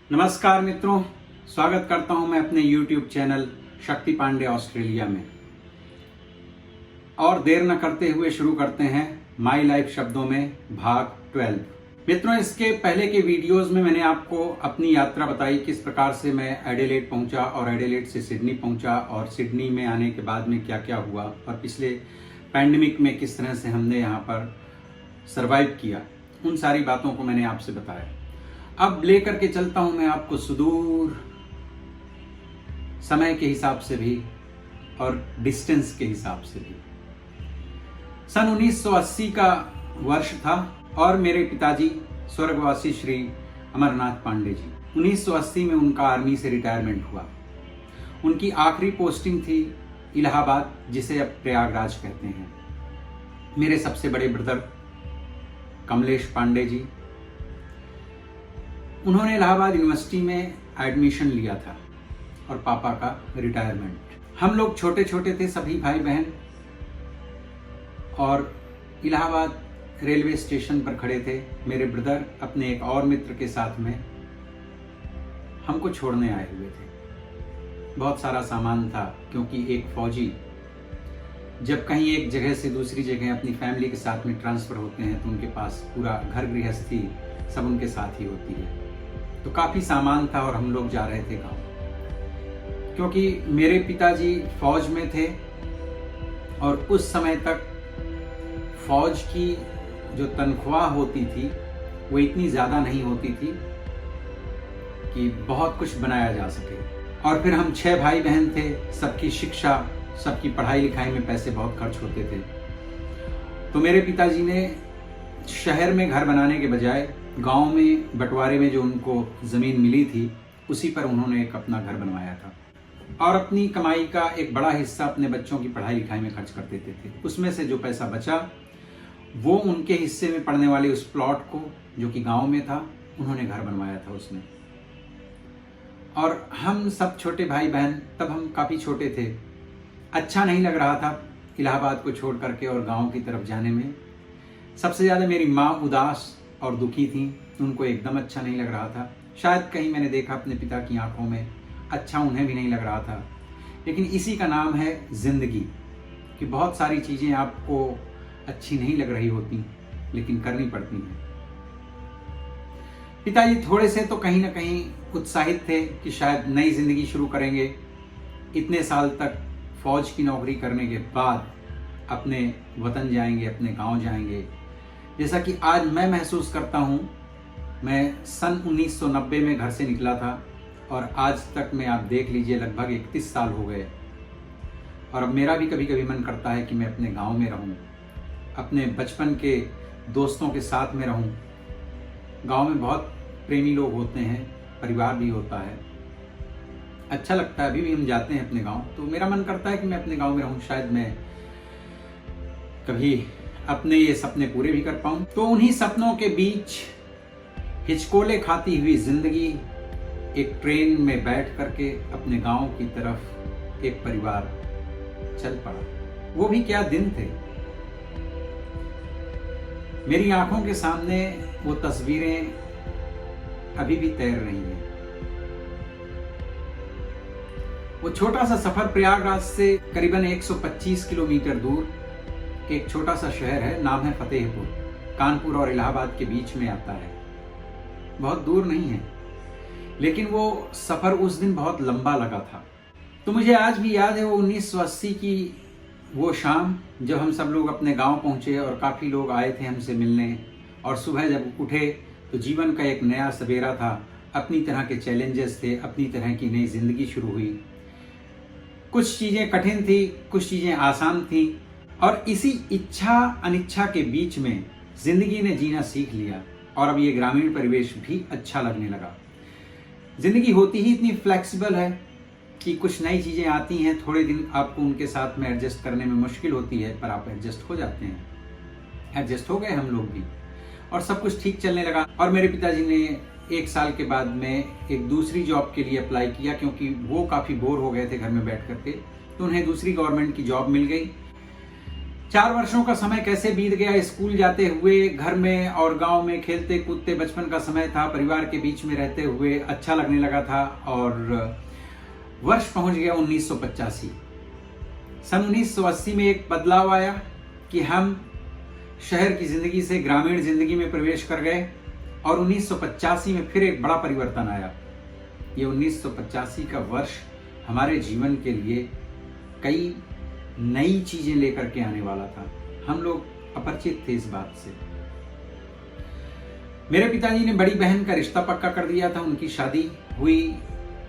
नमस्कार मित्रों, स्वागत करता हूं मैं अपने YouTube चैनल शक्ति पांडे ऑस्ट्रेलिया में। और देर न करते हुए शुरू करते हैं माई लाइफ शब्दों में भाग 12। मित्रों, इसके पहले के वीडियोस में मैंने आपको अपनी यात्रा बताई, किस प्रकार से मैं एडिलेड पहुंचा और एडिलेड से सिडनी पहुंचा और सिडनी में आने के बाद में क्या क्या हुआ और पिछले पैंडेमिक में किस तरह से हमने यहाँ पर सरवाइव किया। उन सारी बातों को मैंने आपसे बताया। अब लेकर के चलता हूं मैं आपको सुदूर समय के हिसाब से भी और डिस्टेंस के हिसाब से भी। सन 1980 का वर्ष था और मेरे पिताजी स्वर्गवासी श्री अमरनाथ पांडे जी, 1980 में उनका आर्मी से रिटायरमेंट हुआ। उनकी आखिरी पोस्टिंग थी इलाहाबाद, जिसे अब प्रयागराज कहते हैं। मेरे सबसे बड़े ब्रदर कमलेश पांडे जी, उन्होंने इलाहाबाद यूनिवर्सिटी में एडमिशन लिया था और पापा का रिटायरमेंट। हम लोग छोटे छोटे थे, सभी भाई बहन, और इलाहाबाद रेलवे स्टेशन पर खड़े थे। मेरे ब्रदर अपने एक और मित्र के साथ में हमको छोड़ने आए हुए थे। बहुत सारा सामान था, क्योंकि एक फौजी जब कहीं एक जगह से दूसरी जगह अपनी फैमिली के साथ में ट्रांसफ़र होते हैं तो उनके पास पूरा घर गृहस्थी सब उनके साथ ही होती है। तो काफ़ी सामान था और हम लोग जा रहे थे गाँव, क्योंकि मेरे पिताजी फौज में थे और उस समय तक फौज की जो तनख्वाह होती थी वो इतनी ज़्यादा नहीं होती थी कि बहुत कुछ बनाया जा सके। और फिर हम 6 भाई बहन थे, सबकी शिक्षा, सबकी पढ़ाई लिखाई में पैसे बहुत खर्च होते थे। तो मेरे पिताजी ने शहर में घर बनाने के बजाय गांव में बंटवारे में जो उनको ज़मीन मिली थी उसी पर उन्होंने एक अपना घर बनवाया था और अपनी कमाई का एक बड़ा हिस्सा अपने बच्चों की पढ़ाई लिखाई में खर्च कर देते थे। उसमें से जो पैसा बचा वो उनके हिस्से में पड़ने वाले उस प्लॉट को, जो कि गांव में था, उन्होंने घर बनवाया था उसमें। और हम सब छोटे भाई बहन, तब हम काफ़ी छोटे थे, अच्छा नहीं लग रहा था इलाहाबाद को छोड़ करके और गांव की तरफ जाने में। सबसे ज़्यादा मेरी माँ उदास और दुखी थी, उनको एकदम अच्छा नहीं लग रहा था। शायद कहीं मैंने देखा अपने पिता की आंखों में, अच्छा उन्हें भी नहीं लग रहा था। लेकिन इसी का नाम है ज़िंदगी, कि बहुत सारी चीज़ें आपको अच्छी नहीं लग रही होती लेकिन करनी पड़ती हैं। पिताजी थोड़े से तो कहीं ना कहीं उत्साहित थे कि शायद नई ज़िंदगी शुरू करेंगे। इतने साल तक फौज की नौकरी करने के बाद अपने वतन जाएंगे, अपने गांव जाएंगे। जैसा कि आज मैं महसूस करता हूं, मैं सन 1990 में घर से निकला था और आज तक में आप देख लीजिए लगभग 31 साल हो गए। और अब मेरा भी कभी कभी मन करता है कि मैं अपने गांव में रहूं, अपने बचपन के दोस्तों के साथ में रहूं। गांव में बहुत प्रेमी लोग होते हैं, परिवार भी होता है, अच्छा लगता है। अभी भी हम जाते हैं अपने गांव, तो मेरा मन करता है कि मैं अपने गांव में रहूं। शायद मैं कभी अपने ये सपने पूरे भी कर पाऊं। तो उन्हीं सपनों के बीच हिचकोले खाती हुई जिंदगी, एक ट्रेन में बैठ करके अपने गांव की तरफ एक परिवार चल पड़ा। वो भी क्या दिन थे। मेरी आंखों के सामने वो तस्वीरें अभी भी तैर रही हैं। वो छोटा सा सफर प्रयागराज से करीबन 125 किलोमीटर दूर एक छोटा सा शहर है, नाम है फतेहपुर। कानपुर और इलाहाबाद के बीच में आता है, बहुत दूर नहीं है। लेकिन वो सफर उस दिन बहुत लंबा लगा था। तो मुझे आज भी याद है वो 1980 की वो शाम, जब हम सब लोग अपने गांव पहुंचे और काफ़ी लोग आए थे हमसे मिलने। और सुबह जब उठे तो जीवन का एक नया सवेरा था, अपनी तरह के चैलेंजेस थे, अपनी तरह की नई जिंदगी शुरू हुई। कुछ चीज़ें कठिन थी, कुछ चीज़ें आसान थी, और इसी इच्छा अनिच्छा के बीच में जिंदगी ने जीना सीख लिया। और अब ये ग्रामीण परिवेश भी अच्छा लगने लगा। जिंदगी होती ही इतनी फ्लेक्सिबल है कि कुछ नई चीज़ें आती हैं, थोड़े दिन आपको उनके साथ में एडजस्ट करने में मुश्किल होती है, पर आप एडजस्ट हो जाते हैं। एडजस्ट हो गए हम लोग भी और सब कुछ ठीक चलने लगा। और मेरे पिताजी ने 1 साल के बाद में एक दूसरी जॉब के लिए अप्लाई किया, क्योंकि वो काफ़ी बोर हो गए थे घर में बैठ करके। तो उन्हें दूसरी गवर्नमेंट की जॉब मिल गई। 4 वर्षों का समय कैसे बीत गया, स्कूल जाते हुए, घर में और गांव में खेलते कूदते, बचपन का समय था, परिवार के बीच में रहते हुए अच्छा लगने लगा था। और वर्ष पहुंच गया 1985। सन 1980 में एक बदलाव आया कि हम शहर की जिंदगी से ग्रामीण जिंदगी में प्रवेश कर गए और 1985 में फिर एक बड़ा परिवर्तन आया। ये 1985 का वर्ष हमारे जीवन के लिए कई नई चीजें लेकर के आने वाला था। हम लोग अपरिचित थे इस बात से। मेरे पिताजी ने बड़ी बहन का रिश्ता पक्का कर दिया था। उनकी शादी हुई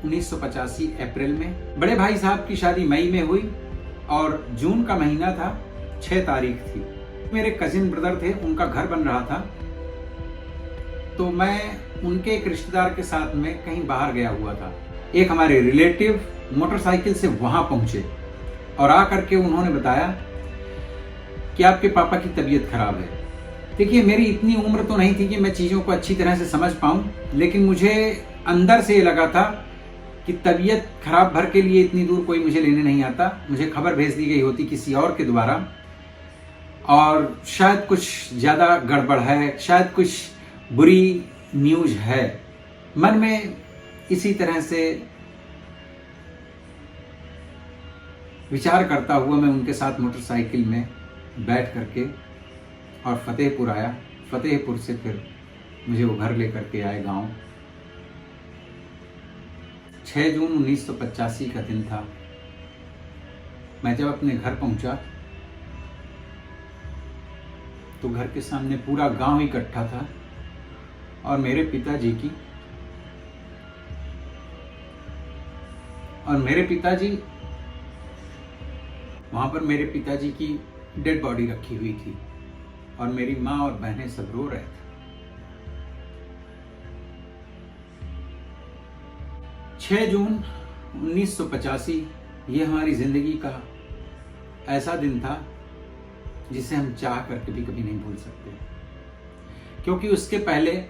1985 अप्रैल में। बड़े भाई साहब की शादी मई में हुई और जून का महीना था, 6 तारीख थी। मेरे कजिन ब्रदर थे, उनका घर बन रहा था, तो मैं उनके एक रिश्तेदार के साथ में कहीं बाहर गया हुआ था। एक हमारे रिलेटिव मोटरसाइकिल से वहां पहुंचे और आकर के उन्होंने बताया कि आपके पापा की तबीयत खराब है। देखिए, मेरी इतनी उम्र तो नहीं थी कि मैं चीजों को अच्छी तरह से समझ पाऊं, लेकिन मुझे अंदर से ये लगा था कि तबीयत खराब भर के लिए इतनी दूर कोई मुझे लेने नहीं आता। मुझे खबर भेज दी गई होती किसी और के द्वारा, और शायद कुछ ज्यादा गड़बड़ है, शायद कुछ बुरी न्यूज है। मन में इसी तरह से विचार करता हुआ मैं उनके साथ मोटरसाइकिल में बैठ करके और फतेहपुर आया। फतेहपुर से फिर मुझे वो घर लेकर के आए गांव। 6 जून 1985 का दिन था। मैं जब अपने घर पहुंचा तो घर के सामने पूरा गांव इकट्ठा था और मेरे पिताजी वहां पर मेरे पिताजी की डेड बॉडी रखी हुई थी और मेरी माँ और बहनें सब रो रहे थे। छह जून 1985 ये हमारी जिंदगी का ऐसा दिन था जिसे हम चाह कर कभी नहीं भूल सकते, क्योंकि उसके पहले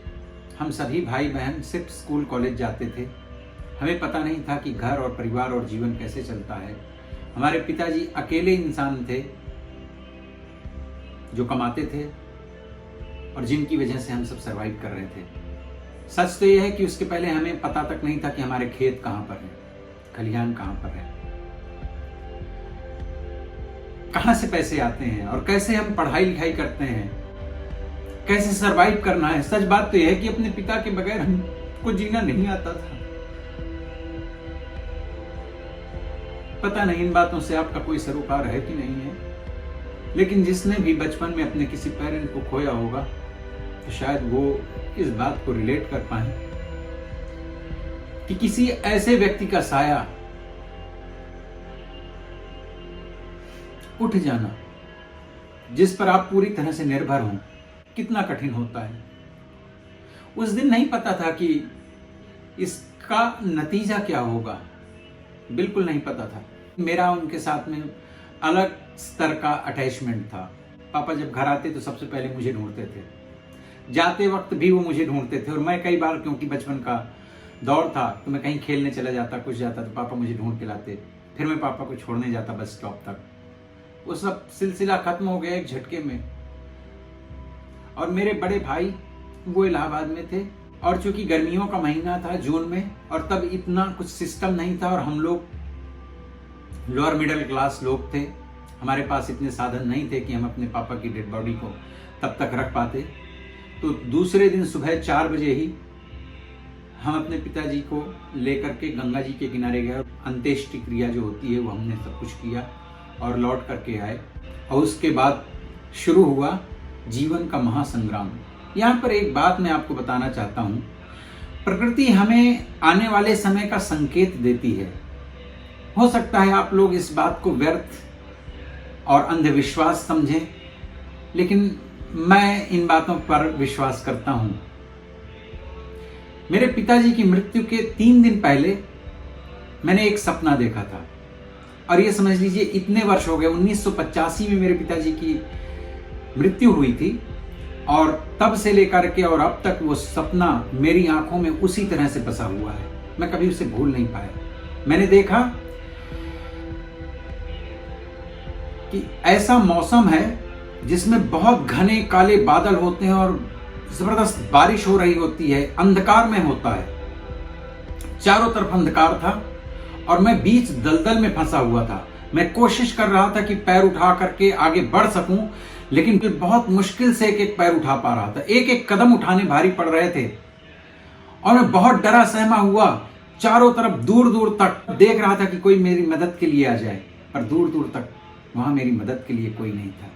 हम सभी भाई बहन सिर्फ स्कूल कॉलेज जाते थे। हमें पता नहीं था कि घर और परिवार और जीवन कैसे चलता है। हमारे पिताजी अकेले इंसान थे जो कमाते थे और जिनकी वजह से हम सब सरवाइव कर रहे थे। सच तो यह है कि उसके पहले हमें पता तक नहीं था कि हमारे खेत कहां पर है, खलिहान कहां पर है, कहां से पैसे आते हैं और कैसे हम पढ़ाई लिखाई करते हैं, कैसे सरवाइव करना है। सच बात तो यह है कि अपने पिता के बगैर हमको जीना नहीं आता था। पता नहीं इन बातों से आपका कोई सरोकार है कि नहीं है, लेकिन जिसने भी बचपन में अपने किसी पेरेंट को खोया होगा तो शायद वो इस बात को रिलेट कर पाए कि किसी ऐसे व्यक्ति का साया उठ जाना जिस पर आप पूरी तरह से निर्भर हों कितना कठिन होता है। उस दिन नहीं पता था कि इसका नतीजा क्या होगा, बिल्कुल नहीं पता था। मेरा उनके साथ में अलग स्तर का अटैचमेंट था। पापा जब घर आते तो सबसे पहले मुझे ढूंढते थे, जाते वक्त भी वो मुझे ढूंढते थे। और मैं कई बार, क्योंकि बचपन का दौर था, तो मैं कहीं खेलने चला जाता, कुछ जाता तो पापा मुझे ढूंढ के लाते। फिर मैं पापा को छोड़ने जाता बस स्टॉप तक। वो सब सिलसिला खत्म हो गया एक झटके में। और मेरे बड़े भाई वो इलाहाबाद में थे, और चूंकि गर्मियों का महीना था जून में, और तब इतना कुछ सिस्टम नहीं था, और हम लोग लोअर मिडिल क्लास लोग थे। हमारे पास इतने साधन नहीं थे कि हम अपने पापा की डेड बॉडी को तब तक रख पाते। तो दूसरे दिन सुबह 4 बजे ही हम अपने पिताजी को लेकर के गंगा जी के किनारे गए। अंत्येष्टि क्रिया जो होती है वो हमने सब कुछ किया और लौट करके आए। और उसके बाद शुरू हुआ जीवन का महासंग्राम। यहाँ पर एक बात मैं आपको बताना चाहता हूँ। प्रकृति हमें आने वाले समय का संकेत देती है। हो सकता है आप लोग इस बात को व्यर्थ और अंधविश्वास समझें, लेकिन मैं इन बातों पर विश्वास करता हूं। मेरे पिताजी की मृत्यु के 3 दिन पहले मैंने एक सपना देखा था, और ये समझ लीजिए इतने वर्ष हो गए। 1985 में मेरे पिताजी की मृत्यु हुई थी, और तब से लेकर के और अब तक वो सपना मेरी आंखों में उसी तरह से बसा हुआ है। मैं कभी उसे भूल नहीं पाया। मैंने देखा कि ऐसा मौसम है जिसमें बहुत घने काले बादल होते हैं और जबरदस्त बारिश हो रही होती है, अंधकार में होता है, चारों तरफ अंधकार था और मैं बीच दलदल में फंसा हुआ था। मैं कोशिश कर रहा था कि पैर उठा करके आगे बढ़ सकूं, लेकिन बहुत मुश्किल से एक एक पैर उठा पा रहा था। एक एक कदम उठाने भारी पड़ रहे थे और मैं बहुत डरा सहमा हुआ चारों तरफ दूर दूर तक देख रहा था कि कोई मेरी मदद के लिए आ जाए, पर दूर दूर तक वहां मेरी मदद के लिए कोई नहीं था।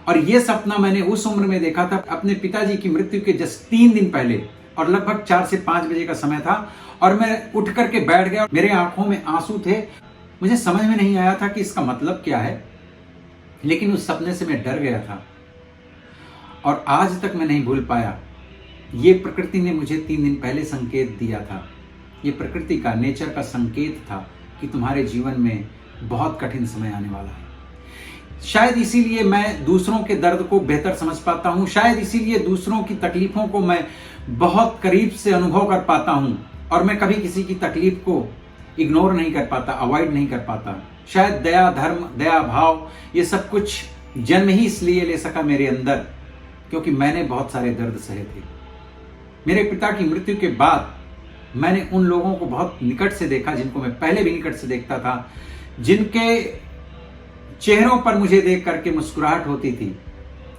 और यह सपना मैंने उस उम्र में देखा था, अपने पिताजी की मृत्यु के जस्ट 3 दिन पहले, और लगभग 4 से 5 बजे का समय था। और मैं उठ करके बैठ गया, मेरे आंखों में आंसू थे। मुझे समझ में नहीं आया था कि इसका मतलब क्या है, लेकिन उस सपने से मैं डर गया था और आज तक मैं नहीं भूल पाया। ये प्रकृति ने मुझे 3 दिन पहले संकेत दिया था। ये प्रकृति का, नेचर का संकेत था कि तुम्हारे जीवन में बहुत कठिन समय आने वाला है। शायद इसीलिए मैं दूसरों के दर्द को बेहतर समझ पाता हूं, शायद इसीलिए दूसरों की तकलीफों को मैं बहुत करीब से अनुभव कर पाता हूं और मैं कभी किसी की तकलीफ को इग्नोर नहीं कर पाता, अवॉइड नहीं कर पाता। शायद दया, धर्म, दया भाव, ये सब कुछ जन्म ही इसलिए ले सका मेरे अंदर क्योंकि मैंने बहुत सारे दर्द सहे थे। मेरे पिता की मृत्यु के बाद मैंने उन लोगों को बहुत निकट से देखा जिनको मैं पहले भी निकट से देखता था, जिनके चेहरों पर मुझे देख करके मुस्कुराहट होती थी,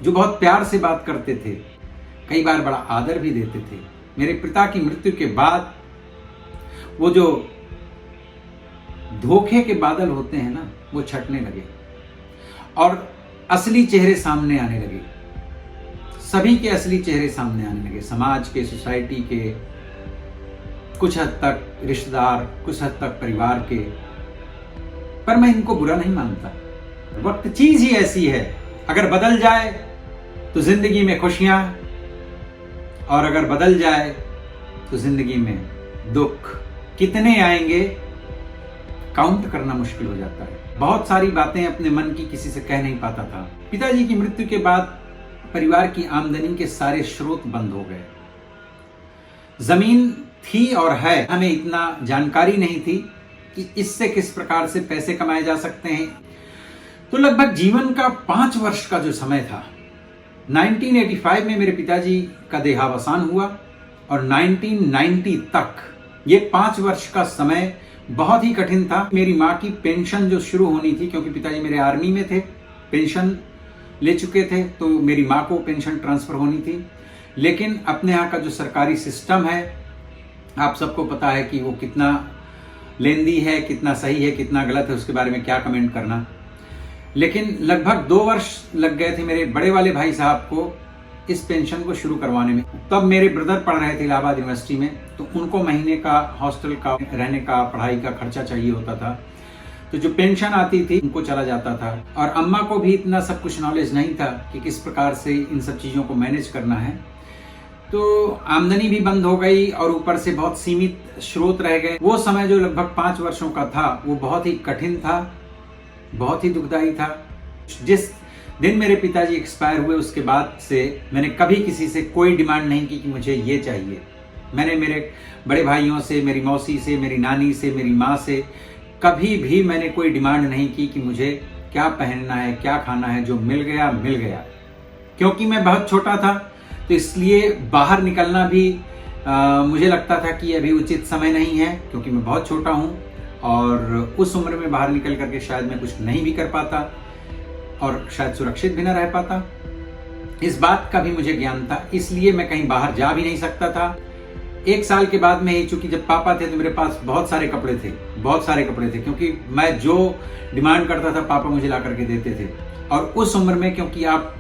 जो बहुत प्यार से बात करते थे, कई बार बड़ा आदर भी देते थे। मेरे पिता की मृत्यु के बाद वो जो धोखे के बादल होते हैं ना, वो छटने लगे और असली चेहरे सामने आने लगे। सभी के असली चेहरे सामने आने लगे, समाज के, सोसाइटी के, कुछ हद तक रिश्तेदार, कुछ हद तक परिवार के। पर मैं इनको बुरा नहीं मानता। वक्त चीज ही ऐसी है, अगर बदल जाए तो जिंदगी में खुशियां, और अगर बदल जाए तो जिंदगी में दुख कितने आएंगे काउंट करना मुश्किल हो जाता है। बहुत सारी बातें अपने मन की किसी से कह नहीं पाता था। पिताजी की मृत्यु के बाद परिवार की आमदनी के सारे स्रोत बंद हो गए। जमीन थी और है, हमें इतना जानकारी नहीं थी कि इससे किस प्रकार से पैसे कमाए जा सकते हैं। तो लगभग जीवन का 5 वर्ष का जो समय था, 1985 में मेरे पिताजी का देहावसान हुआ और 1990 तक ये 5 वर्ष का समय बहुत ही कठिन था। मेरी माँ की पेंशन जो शुरू होनी थी, क्योंकि पिताजी मेरे आर्मी में थे, पेंशन ले चुके थे, तो मेरी माँ को पेंशन ट्रांसफर होनी थी। लेकिन अपने यहाँ का जो सरकारी सिस्टम है, आप सबको पता है कि वो कितना लेंदी है, कितना सही है, कितना गलत है, उसके बारे में क्या कमेंट करना। लेकिन लगभग 2 वर्ष लग गए थे मेरे बड़े वाले भाई साहब को इस पेंशन को शुरू करवाने में। तब मेरे ब्रदर पढ़ रहे थे इलाहाबाद यूनिवर्सिटी में, तो उनको महीने का हॉस्टल का, रहने का, पढ़ाई का खर्चा चाहिए होता था। तो जो पेंशन आती थी उनको चला जाता था। और अम्मा को भी इतना सब कुछ नॉलेज नहीं था कि किस प्रकार से इन सब चीज़ों को मैनेज करना है। तो आमदनी भी बंद हो गई और ऊपर से बहुत सीमित स्रोत रह गए। वो समय जो लगभग 5 वर्षों का था, वो बहुत ही कठिन था, बहुत ही दुखदायी था। जिस दिन मेरे पिताजी एक्सपायर हुए उसके बाद से मैंने कभी किसी से कोई डिमांड नहीं की कि मुझे ये चाहिए। मैंने मेरे बड़े भाइयों से, मेरी मौसी से, मेरी नानी से, मेरी माँ से कभी भी मैंने कोई डिमांड नहीं की कि मुझे क्या पहनना है, क्या खाना है। जो मिल गया मिल गया। क्योंकि मैं बहुत छोटा था तो इसलिए बाहर निकलना भी मुझे लगता था कि अभी उचित समय नहीं है, क्योंकि मैं बहुत छोटा हूँ और उस उम्र में बाहर निकल करके शायद मैं कुछ नहीं भी कर पाता और शायद सुरक्षित भी न रह पाता। इस बात का भी मुझे ज्ञान था, इसलिए मैं कहीं बाहर जा भी नहीं सकता था। 1 साल के बाद में ही, चूंकि जब पापा थे तो मेरे पास बहुत सारे कपड़े थे, क्योंकि मैं जो डिमांड करता था पापा मुझे ला करके देते थे। और उस उम्र में क्योंकि आप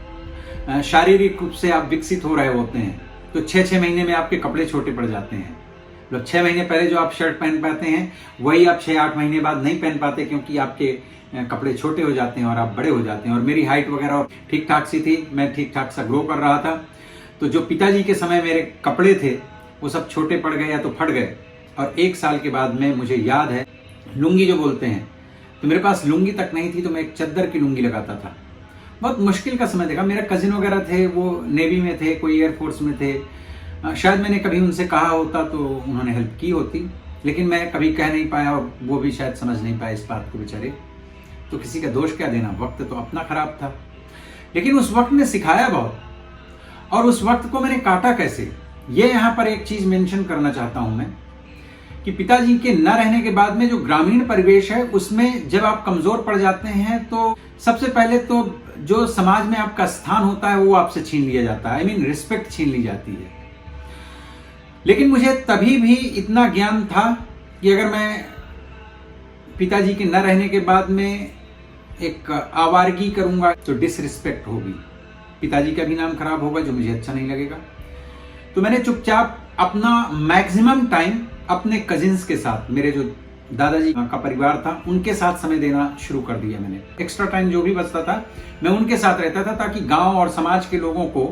शारीरिक रूप से आप विकसित हो रहे होते हैं, तो 6-6 महीने में आपके कपड़े छोटे पड़ जाते हैं। मतलब 6 महीने पहले जो आप शर्ट पहन पाते हैं वही आप 6-8 महीने बाद नहीं पहन पाते, क्योंकि आपके कपड़े छोटे हो जाते हैं और आप बड़े हो जाते हैं। और मेरी हाइट वगैरह ठीक ठाक सी थी, मैं ठीक ठाक सा ग्रो कर रहा था। तो जो पिताजी के समय मेरे कपड़े थे वो सब छोटे पड़ गए या तो फट गए। और 1 साल के बाद में मुझे याद है, लुंगी जो बोलते हैं, तो मेरे पास लुंगी तक नहीं थी, तो मैं एक चद्दर की लुंगी लगाता था। बहुत मुश्किल का समय देखा। मेरे कजिन वगैरह थे, वो नेवी में थे, कोई एयरफोर्स में थे। शायद मैंने कभी उनसे कहा होता तो उन्होंने हेल्प की होती, लेकिन मैं कभी कह नहीं पाया और वो भी शायद समझ नहीं पाए इस बात को बेचारे। तो किसी का दोष क्या देना, वक्त तो अपना खराब था। लेकिन उस वक्त ने सिखाया बहुत, और उस वक्त को मैंने काटा कैसे, ये यहाँ पर एक चीज मेंशन करना चाहता हूं मैं, कि पिताजी के न रहने के बाद में जो ग्रामीण परिवेश है उसमें जब आप कमजोर पड़ जाते हैं तो सबसे पहले तो जो समाज में आपका स्थान होता है वो आपसे छीन लिया जाता है, रिस्पेक्ट छीन ली जाती है। लेकिन मुझे तभी भी इतना ज्ञान था कि अगर मैं पिताजी के न रहने के बाद में एक आवारगी करूंगा तो डिसरिस्पेक्ट होगी, पिताजी का भी नाम खराब होगा, जो मुझे अच्छा नहीं लगेगा। तो मैंने चुपचाप अपना मैक्सिमम टाइम अपने कजिन्स के साथ, मेरे जो दादाजी का परिवार था उनके साथ समय देना शुरू कर दिया मैंने। एक्स्ट्रा टाइम जो भी बचता था मैं उनके साथ रहता था, ताकि गांव और समाज के लोगों को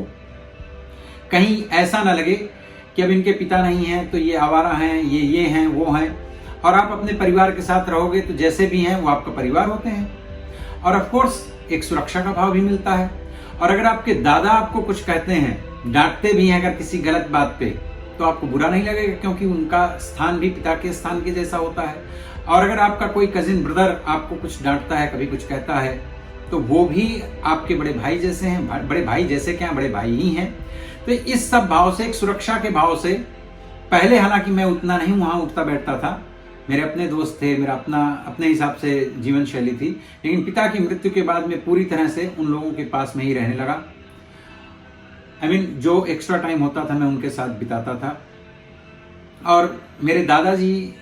कहीं ऐसा ना लगे कि अब इनके पिता नहीं हैं तो ये आवारा हैं, ये हैं, वो हैं। और आप अपने परिवार के साथ रहोगे तो जैसे भी हैं वो आपका परिवार होते हैं, और ऑफ कोर्स एक सुरक्षा का भाव भी मिलता है। और अगर आपके दादा आपको कुछ कहते हैं, डांटते भी हैं अगर किसी गलत बात पे, तो आपको बुरा नहीं लगेगा, क्योंकि उनका स्थान भी पिता के स्थान के जैसा होता है। और अगर आपका कोई कजिन ब्रदर आपको कुछ डांटता है, कभी कुछ कहता है, तो वो भी आपके बड़े भाई जैसे हैं, बड़े भाई जैसे क्या, बड़े भाई ही हैं। तो इस सब भाव से, एक सुरक्षा के भाव से, पहले हालांकि मैं उतना नहीं वहां उठता बैठता था, मेरे अपने दोस्त थे, मेरा अपने हिसाब से जीवन शैली थी, लेकिन पिता की मृत्यु के बाद में पूरी तरह से उन लोगों के पास में ही रहने लगा। जो एक्स्ट्रा टाइम होता था मैं उनके साथ बिताता था। और मेरे दादाजी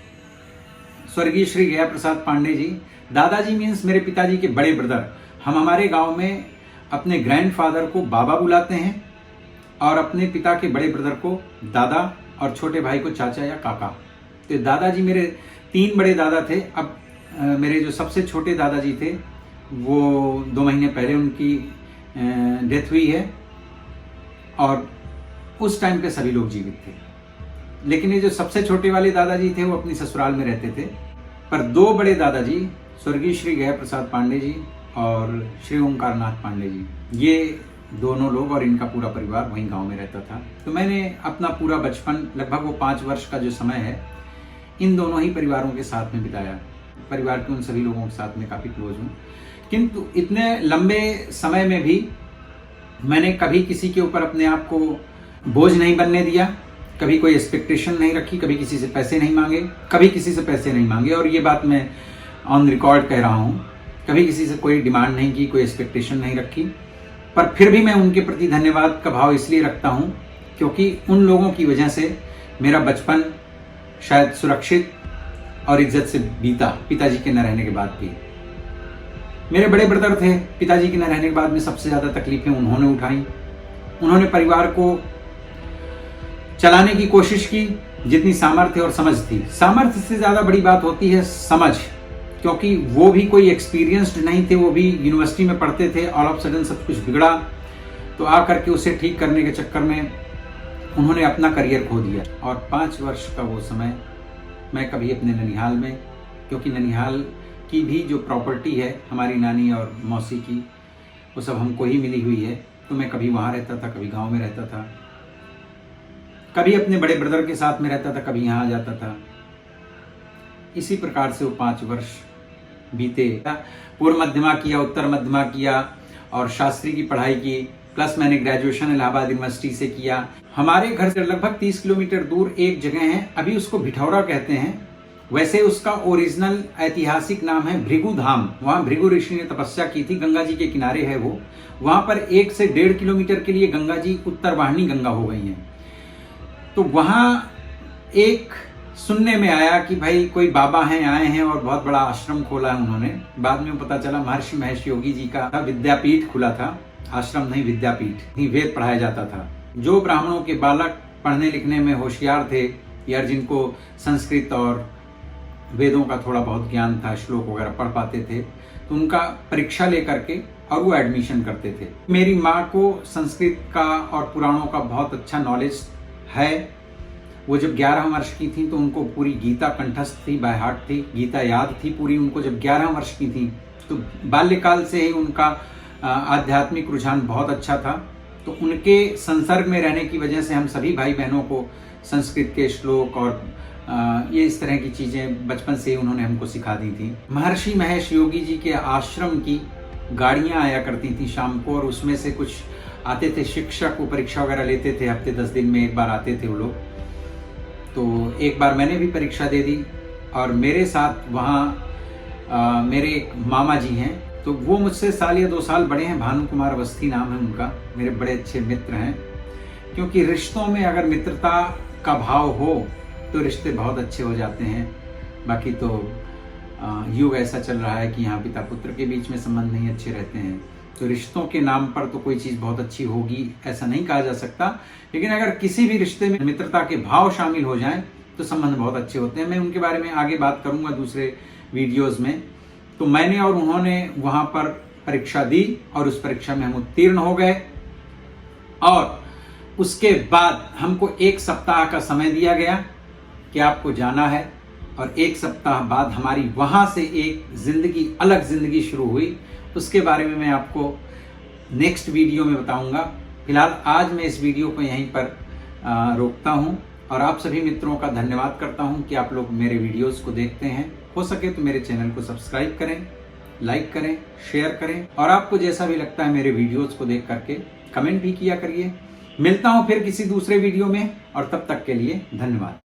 स्वर्गीय श्री गया प्रसाद पांडे जी, दादाजी मीन्स मेरे पिताजी के बड़े ब्रदर। हम हमारे गांव में अपने ग्रैंडफादर को बाबा बुलाते हैं, और अपने पिता के बड़े ब्रदर को दादा, और छोटे भाई को चाचा या काका। तो दादाजी मेरे 3 बड़े दादा थे। अब मेरे जो सबसे छोटे दादाजी थे वो 2 महीने पहले उनकी डेथ हुई है, और उस टाइम पे सभी लोग जीवित थे। लेकिन ये जो सबसे छोटे वाले दादाजी थे वो अपनी ससुराल में रहते थे। पर 2 बड़े दादाजी स्वर्गीय श्री गया प्रसाद पांडे जी और श्री ओंकारनाथ पांडे जी, ये दोनों लोग और इनका पूरा परिवार वहीं गांव में रहता था। तो मैंने अपना पूरा बचपन, लगभग वो 5 वर्ष का जो समय है, इन दोनों ही परिवारों के साथ में बिताया। परिवार के उन सभी लोगों के साथ में काफी क्लोज हूँ। किंतु इतने लंबे समय में भी मैंने कभी किसी के ऊपर अपने आप को बोझ नहीं बनने दिया, कभी कोई एक्सपेक्टेशन नहीं रखी, कभी किसी से पैसे नहीं मांगे, कभी किसी से पैसे नहीं मांगे। और ये बात मैं ऑन रिकॉर्ड कह रहा हूँ, कभी किसी से कोई डिमांड नहीं की, कोई एक्सपेक्टेशन नहीं रखी। पर फिर भी मैं उनके प्रति धन्यवाद का भाव इसलिए रखता हूँ क्योंकि उन लोगों की वजह से मेरा बचपन शायद सुरक्षित और इज्जत से बीता, पिताजी के न रहने के बाद भी। मेरे बड़े ब्रदर थे, पिताजी के न रहने के बाद में सबसे ज्यादा तकलीफें उन्होंने उठाई। उन्होंने परिवार को चलाने की कोशिश की जितनी सामर्थ्य और समझ थी। सामर्थ्य से ज्यादा बड़ी बात होती है समझ, क्योंकि वो भी कोई एक्सपीरियंस्ड नहीं थे, वो भी यूनिवर्सिटी में पढ़ते थे। ऑल ऑफ सडन सब कुछ बिगड़ा, तो आकर के उसे ठीक करने के चक्कर में उन्होंने अपना करियर खो दिया। और 5 वर्ष का वो समय मैं कभी अपने ननिहाल में, क्योंकि ननिहाल की भी जो प्रॉपर्टी है हमारी नानी और मौसी की, वो सब हमको ही मिली हुई है, तो मैं कभी वहाँ रहता था, कभी गांव में रहता था, कभी अपने बड़े ब्रदर के साथ में रहता था, कभी यहाँ आ जाता था। इसी प्रकार से वो 5 वर्ष बीते। पूर्व मध्यमा किया, उत्तर मध्यमा किया और शास्त्री की पढ़ाई की, प्लस मैंने ग्रेजुएशन इलाहाबाद यूनिवर्सिटी से किया। हमारे घर से लगभग 30 किलोमीटर दूर एक जगह है, अभी उसको भिठौरा कहते हैं, वैसे उसका ओरिजिनल ऐतिहासिक नाम है भृगु धाम। वहां भृगु ऋषि ने तपस्या की थी, गंगा जी के किनारे है वो। वहां पर 1 से 1.5 किलोमीटर के लिए गंगा जी उत्तर वाहिनी गंगा हो गई हैं। तो वहां एक सुनने में आया कि भाई कोई बाबा हैं, आए हैं और बहुत बड़ा आश्रम खोला है उन्होंने। बाद में पता चला महर्षि महेश योगी जी का विद्यापीठ खुला था, आश्रम नहीं विद्यापीठ। वेद पढ़ाया जाता था। जो ब्राह्मणों के बालक पढ़ने लिखने में होशियार थे या जिनको संस्कृत और वेदों का थोड़ा बहुत ज्ञान था, श्लोक वगैरह पढ़ पाते थे, तो उनका परीक्षा लेकर के और वो एडमिशन करते थे। मेरी माँ को संस्कृत का और पुराणों का बहुत अच्छा नॉलेज है। वो जब 11 वर्ष की थी तो उनको पूरी गीता कंठस्थ थी, बाय हार्ट थी, गीता याद थी पूरी उनको जब 11 वर्ष की थी। तो बाल्यकाल से ही उनका आध्यात्मिक रुझान बहुत अच्छा था। तो उनके संसर्ग में रहने की वजह से हम सभी भाई बहनों को संस्कृत के श्लोक और ये इस तरह की चीज़ें बचपन से ही उन्होंने हमको सिखा दी थी। महर्षि महेश योगी जी के आश्रम की गाड़ियाँ आया करती थी शाम को, और उसमें से कुछ आते थे शिक्षक, वो परीक्षा वगैरह लेते थे, हफ्ते 10 दिन में एक बार आते थे वो लोग। तो एक बार मैंने भी परीक्षा दे दी, और मेरे साथ वहाँ मेरे एक मामा जी हैं, तो वो मुझसे साल या 2 साल बड़े हैं, भानु कुमार अवस्थी नाम है उनका, मेरे बड़े अच्छे मित्र हैं। क्योंकि रिश्तों में अगर मित्रता का भाव हो तो रिश्ते बहुत अच्छे हो जाते हैं। बाकी तो युग ऐसा चल रहा है कि यहाँ पिता पुत्र के बीच में संबंध नहीं अच्छे रहते हैं, तो रिश्तों के नाम पर तो कोई चीज़ बहुत अच्छी होगी ऐसा नहीं कहा जा सकता। लेकिन अगर किसी भी रिश्ते में मित्रता के भाव शामिल हो जाएं तो संबंध बहुत अच्छे होते हैं। मैं उनके बारे में आगे बात करूंगा दूसरे वीडियोज़ में। तो मैंने और उन्होंने वहाँ पर परीक्षा दी, और उस परीक्षा में हम उत्तीर्ण हो गए, और उसके बाद हमको 1 सप्ताह का समय दिया गया कि आपको जाना है, और 1 सप्ताह बाद हमारी वहाँ से एक जिंदगी, अलग जिंदगी शुरू हुई। उसके बारे में मैं आपको नेक्स्ट वीडियो में बताऊंगा। फिलहाल आज मैं इस वीडियो को यहीं पर रोकता हूं, और आप सभी मित्रों का धन्यवाद करता हूं कि आप लोग मेरे वीडियोस को देखते हैं। हो सके तो मेरे चैनल को सब्सक्राइब करें, लाइक करें, शेयर करें, और आपको जैसा भी लगता है मेरे वीडियोस को देख करके कमेंट भी किया करिए। मिलता हूं फिर किसी दूसरे वीडियो में, और तब तक के लिए धन्यवाद।